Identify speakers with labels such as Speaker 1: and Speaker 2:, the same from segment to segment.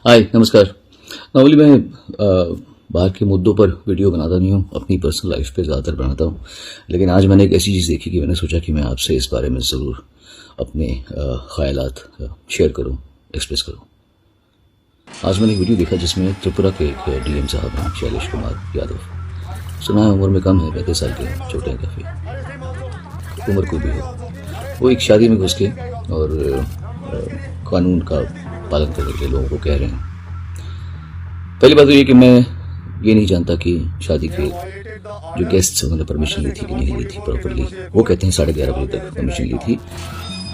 Speaker 1: हाय नमस्कार। नॉर्मली मैं बाहर के मुद्दों पर वीडियो बनाता नहीं हूँ, अपनी पर्सनल लाइफ पे ज़्यादातर बनाता हूँ। लेकिन आज मैंने एक ऐसी चीज़ देखी कि मैंने सोचा कि मैं आपसे इस बारे में ज़रूर अपने ख़यालात शेयर करूँ, एक्सप्रेस करूँ। आज मैंने एक वीडियो देखा जिसमें त्रिपुरा के एक डीएम साहब हैं, शैलेश कुमार यादव। सुना है उम्र में कम है, 35 साल के हैं, छोटे हैं काफ़ी, उम्र कोई भी हो। वो एक शादी में घुस के और कानून का पालन करने के लिए लोगों को कह रहे हैं। पहली बात तो ये कि मैं ये नहीं जानता कि शादी के जो गेस्ट्स उन्होंने परमिशन ली थी कि नहीं ली थी प्रॉपरली। वो कहते हैं 11:30 बजे तक परमिशन ली थी,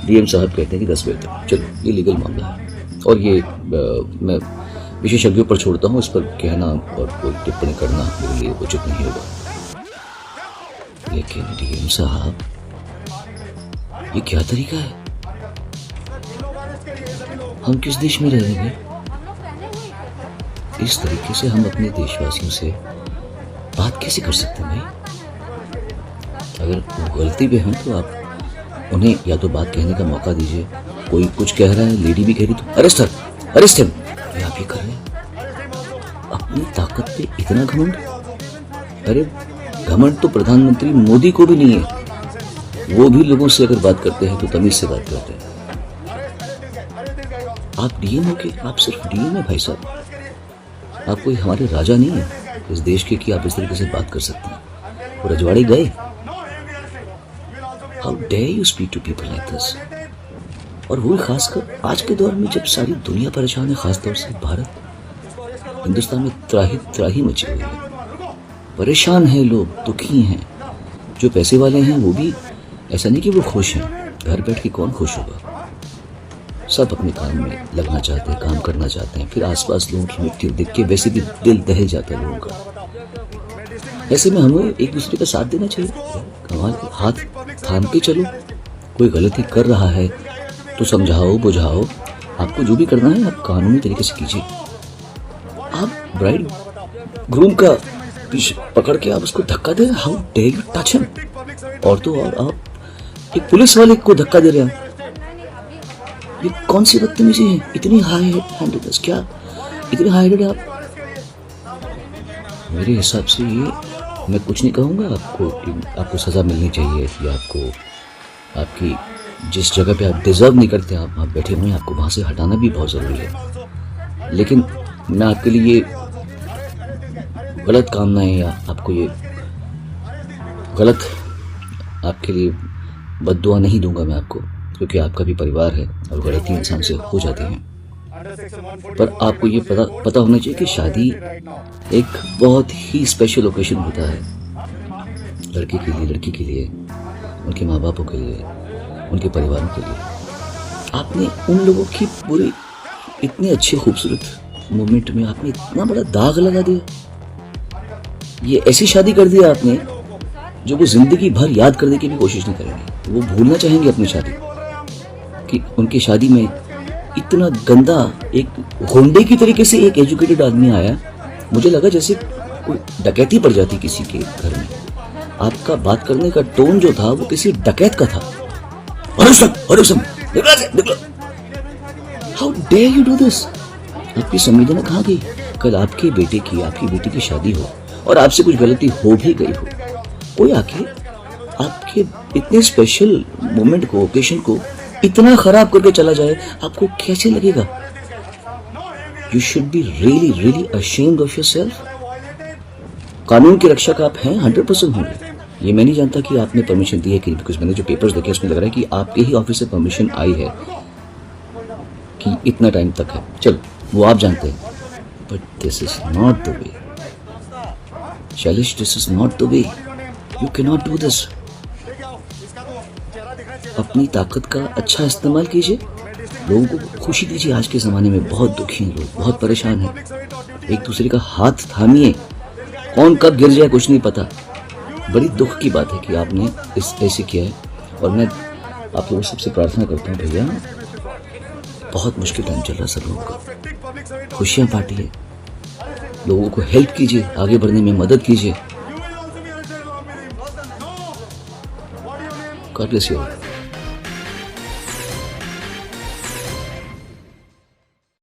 Speaker 1: डीएम साहब कहते हैं कि 10 बजे तक। चलो ये लीगल मामला है और ये मैं विशेषज्ञों पर छोड़ता हूँ, इस पर कहना और कोई टिप्पणी करना मेरे लिए उचित नहीं होगा। लेकिन डीएम साहब, ये क्या तरीका है? हम किस देश में रह रहे हैं? इस तरीके से हम अपने देशवासियों से बात कैसे कर सकते हैं भाई? अगर वो गलती पे हैं तो आप उन्हें या तो बात कहने का मौका दीजिए। कोई कुछ कह रहा है, लेडी भी कह रही तो अरेस्ट हिम। ये आप ये कर रहे हैं? अपनी ताकत पे इतना घमंड? अरे घमंड तो प्रधानमंत्री मोदी को भी नहीं है। वो भी लोगों से अगर बात करते हैं तो तमीज से बात करते हैं। आप डीएम हो के आप सिर्फ डीएम है भाई साहब। आप कोई हमारे राजा नहीं है इस देश के कि आप इस तरीके से बात कर सकते हैं। वो रजवाड़े गए। How dare you speak to people like this? और वो खासकर आज के दौर में जब सारी दुनिया परेशान है, खासतौर से भारत, हिंदुस्तान में त्राही मची हुई है। परेशान है लोग, दुखी हैं। जो पैसे वाले हैं वो भी ऐसा नहीं कि वो खुश हैं। घर बैठ के कौन खुश होगा? सब अपने काम में लगना चाहते हैं, काम करना चाहते हैं। फिर आसपास लोगों की मृत्यु देख के वैसे भी दिल दहल जाता है लोगों का। ऐसे में हमें एक दूसरे का साथ देना चाहिए, हमारे हाथ थाम के चलो। कोई गलती कर रहा है तो समझाओ, बुझाओ। आपको जो भी करना है आप कानूनी तरीके से कीजिए। आप ब्राइड ग्रूम का पीछे पकड़ के आप उसको धक्का दे रहे हैं। How dare you touch him? और तो और आप एक पुलिस वाले को धक्का दे रहे हैं। ये कौन सी बदतमीजी है? इतनी हाई हैंडेडनेस, क्या इतनी हाई हैंडेड आप? मेरे हिसाब से ये, मैं कुछ नहीं कहूँगा आपको सज़ा मिलनी चाहिए या आपकी जिस जगह पे आप डिजर्व नहीं करते आप वहाँ बैठे हुए हैं, आपको वहाँ से हटाना भी बहुत ज़रूरी है। लेकिन मैं आपके लिए ये गलत कामनाएं या आपको ये गलत आपके लिए बद्दुआ नहीं दूंगा मैं आपको, क्योंकि आपका भी परिवार है और गलती इंसान से हो जाती है। पर आपको ये पता होना चाहिए कि शादी एक बहुत ही स्पेशल ओकेजन होता है लड़के के लिए, लड़की के लिए, उनके माँ बापों के लिए, उनके परिवारों के लिए। आपने उन लोगों की पूरी इतने अच्छे खूबसूरत मोमेंट में आपने इतना बड़ा दाग लगा दिया। ये ऐसी शादी कर दिया आपने जो वो जिंदगी भर याद करने की भी कोशिश नहीं करेंगे। वो भूलना चाहेंगे अपनी शादी कि उनकी शादी में इतना गंदा एक गुंडे की तरीके से एक एजुकेटेड आदमी आया। मुझे लगा जैसे कोई डकैती पड़ जाती किसी के घर में। आपका बात करने का टोन जो था वो किसी डकैत का था। How dare you do this? आपकी संवेदना कहाँ गई? कल आपकी बेटी की शादी हो और आपसे कुछ गलती हो भी गई हो, कोई आके आपके इतने स्पेशल मोमेंट को, ओकेशन को इतना खराब करके चला जाए, आपको कैसे लगेगा? You should be really really ashamed of yourself. कानून के रक्षक आप हैं, 100% होंगे। ये मैं नहीं जानता कि आपने परमिशन दी है कि, बिकॉज मैंने जो पेपर्स देखे उसमें लग रहा है कि आपके ही ऑफिस से परमिशन आई है कि इतना टाइम तक है। चलो वो आप जानते हैं, but this is not the way Shailesh, this is not the way. You can not do this. अपनी ताकत का अच्छा इस्तेमाल कीजिए, लोगों को खुशी दीजिए। आज के ज़माने में बहुत दुखी हैं लोग, बहुत परेशान हैं। एक दूसरे का हाथ थामिए। कौन कब गिर जाए कुछ नहीं पता। बड़ी दुख की बात है कि आपने इस ऐसे किया है। और मैं आप लोगों सबसे प्रार्थना करता हूँ, भैया बहुत मुश्किल टाइम चल रहा है सब लोगों का। खुशियाँ बांटिए, लोगों को हेल्प कीजिए, आगे बढ़ने में मदद कीजिए। God bless you.